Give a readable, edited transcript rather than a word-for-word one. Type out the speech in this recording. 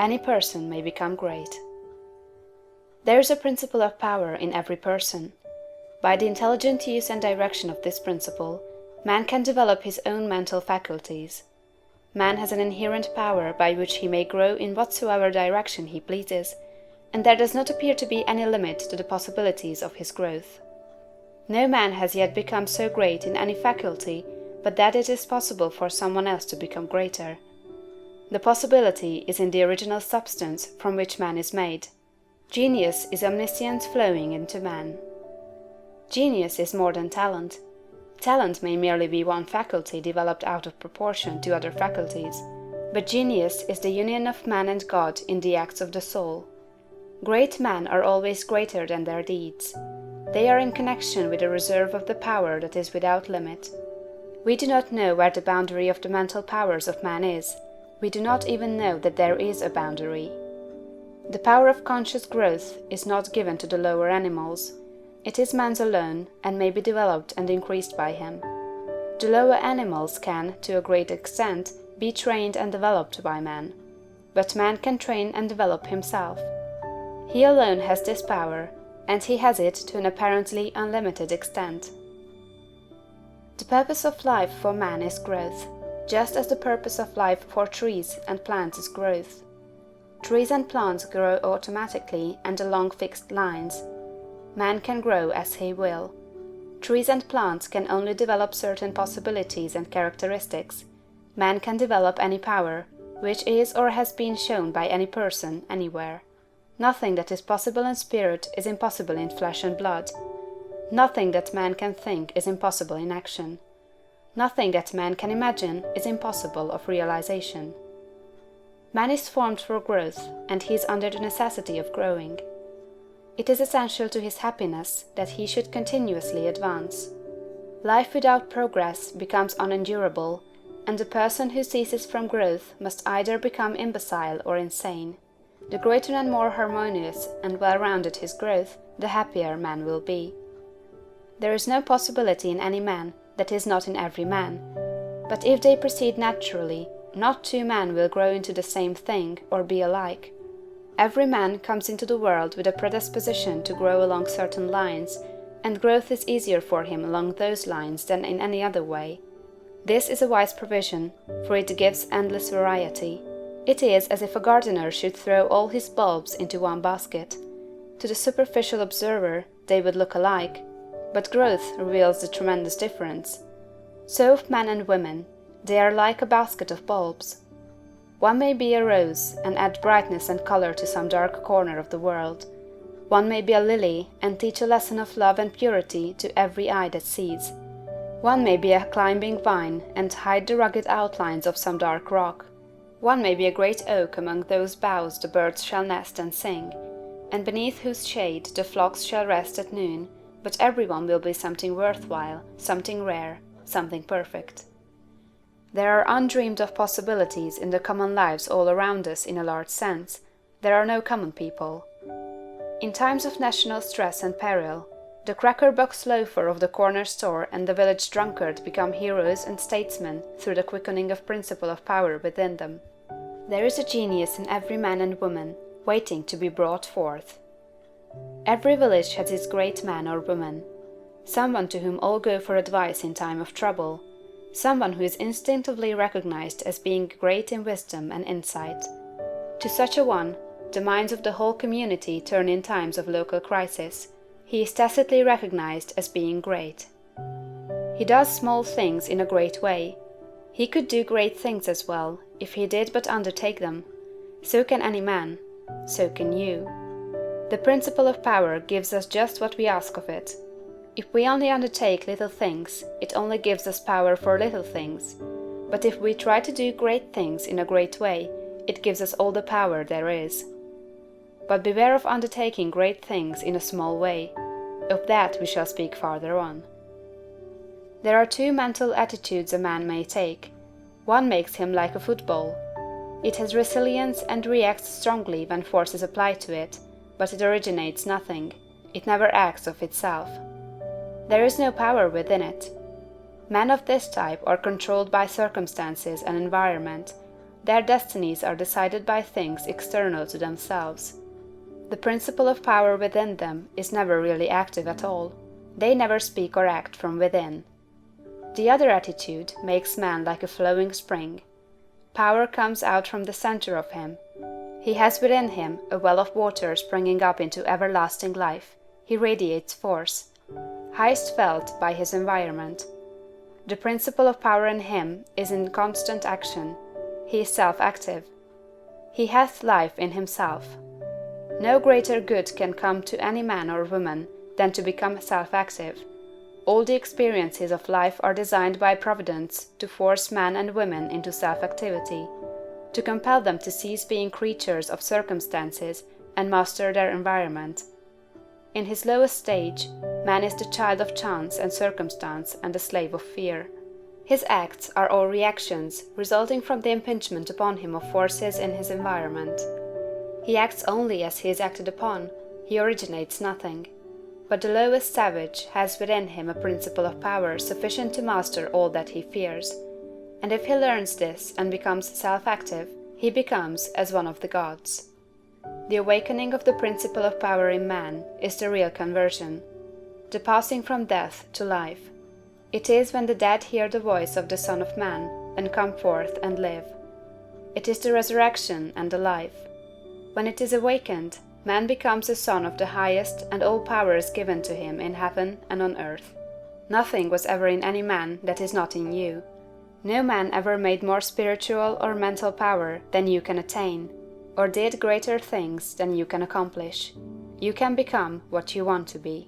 any person may become great. There is a principle of power in every person. By the intelligent use and direction of this principle, man can develop his own mental faculties. Man has an inherent power by which he may grow in whatsoever direction he pleases, and there does not appear to be any limit to the possibilities of his growth. No man has yet become so great in any faculty but that it is possible for someone else to become greater. The possibility is in the original substance from which man is made. Genius is omniscience flowing into man. Genius is more than talent. Talent may merely be one faculty developed out of proportion to other faculties, but genius is the union of man and God in the acts of the soul. Great men are always greater than their deeds. They are in connection with a reserve of the power that is without limit. We do not know where the boundary of the mental powers of man is. We do not even know that there is a boundary. The power of conscious growth is not given to the lower animals. It is man's alone, and may be developed and increased by him. The lower animals can, to a great extent, be trained and developed by man. But man can train and develop himself. He alone has this power, and he has it to an apparently unlimited extent. The purpose of life for man is growth, just as the purpose of life for trees and plants is growth. Trees and plants grow automatically and along fixed lines. Man can grow as he will. Trees and plants can only develop certain possibilities and characteristics. Man can develop any power, which is or has been shown by any person, anywhere. Nothing that is possible in spirit is impossible in flesh and blood. Nothing that man can think is impossible in action. Nothing that man can imagine is impossible of realization. Man is formed for growth, and he is under the necessity of growing. It is essential to his happiness that he should continuously advance. Life without progress becomes unendurable, and the person who ceases from growth must either become imbecile or insane. The greater and more harmonious and well-rounded his growth, the happier man will be. There is no possibility in any man that is not in every man, but if they proceed naturally, not two men will grow into the same thing or be alike. Every man comes into the world with a predisposition to grow along certain lines, and growth is easier for him along those lines than in any other way. This is a wise provision, for it gives endless variety. It is as if a gardener should throw all his bulbs into one basket. To the superficial observer they would look alike, but growth reveals the tremendous difference. So of men and women, they are like a basket of bulbs. One may be a rose and add brightness and color to some dark corner of the world. One may be a lily and teach a lesson of love and purity to every eye that sees. One may be a climbing vine and hide the rugged outlines of some dark rock. One may be a great oak among whose boughs the birds shall nest and sing, and beneath whose shade the flocks shall rest at noon, but every one will be something worthwhile, something rare, something perfect. There are undreamed of possibilities in the common lives all around us in a large sense. There are no common people. In times of national stress and peril, the cracker-box loafer of the corner store and the village drunkard become heroes and statesmen through the quickening of principle of power within them. There is a genius in every man and woman, waiting to be brought forth. Every village has its great man or woman, someone to whom all go for advice in time of trouble, someone who is instinctively recognized as being great in wisdom and insight. To such a one, the minds of the whole community turn in times of local crisis. He is tacitly recognized as being great. He does small things in a great way. He could do great things as well, if he did but undertake them. So can any man. So can you. The principle of power gives us just what we ask of it. If we only undertake little things, it only gives us power for little things. But if we try to do great things in a great way, it gives us all the power there is. But beware of undertaking great things in a small way. Of that we shall speak farther on. There are two mental attitudes a man may take. One makes him like a football. It has resilience and reacts strongly when force is applied to it, but it originates nothing. It never acts of itself. There is no power within it. Men of this type are controlled by circumstances and environment, Their destinies are decided by things external to themselves. The principle of power within them is never really active at all. They never speak or act from within. The other attitude makes man like a flowing spring. Power comes out from the center of him. He has within him a well of water springing up into everlasting life. He radiates force, highest felt by his environment. The principle of power in him is in constant action. He is self-active. He hath life in himself. No greater good can come to any man or woman than to become self-active. All the experiences of life are designed by Providence to force men and women into self-activity, to compel them to cease being creatures of circumstances and master their environment. In his lowest stage, man is the child of chance and circumstance and the slave of fear. His acts are all reactions resulting from the impingement upon him of forces in his environment. He acts only as he is acted upon, he originates nothing. But the lowest savage has within him a principle of power sufficient to master all that he fears, and if he learns this and becomes self-active, he becomes as one of the gods. The awakening of the principle of power in man is the real conversion, the passing from death to life. It is when the dead hear the voice of the Son of Man and come forth and live. It is the resurrection and the life. When it is awakened, man becomes a son of the highest, and all power is given to him in heaven and on earth. Nothing was ever in any man that is not in you. No man ever made more spiritual or mental power than you can attain, or did greater things than you can accomplish. You can become what you want to be.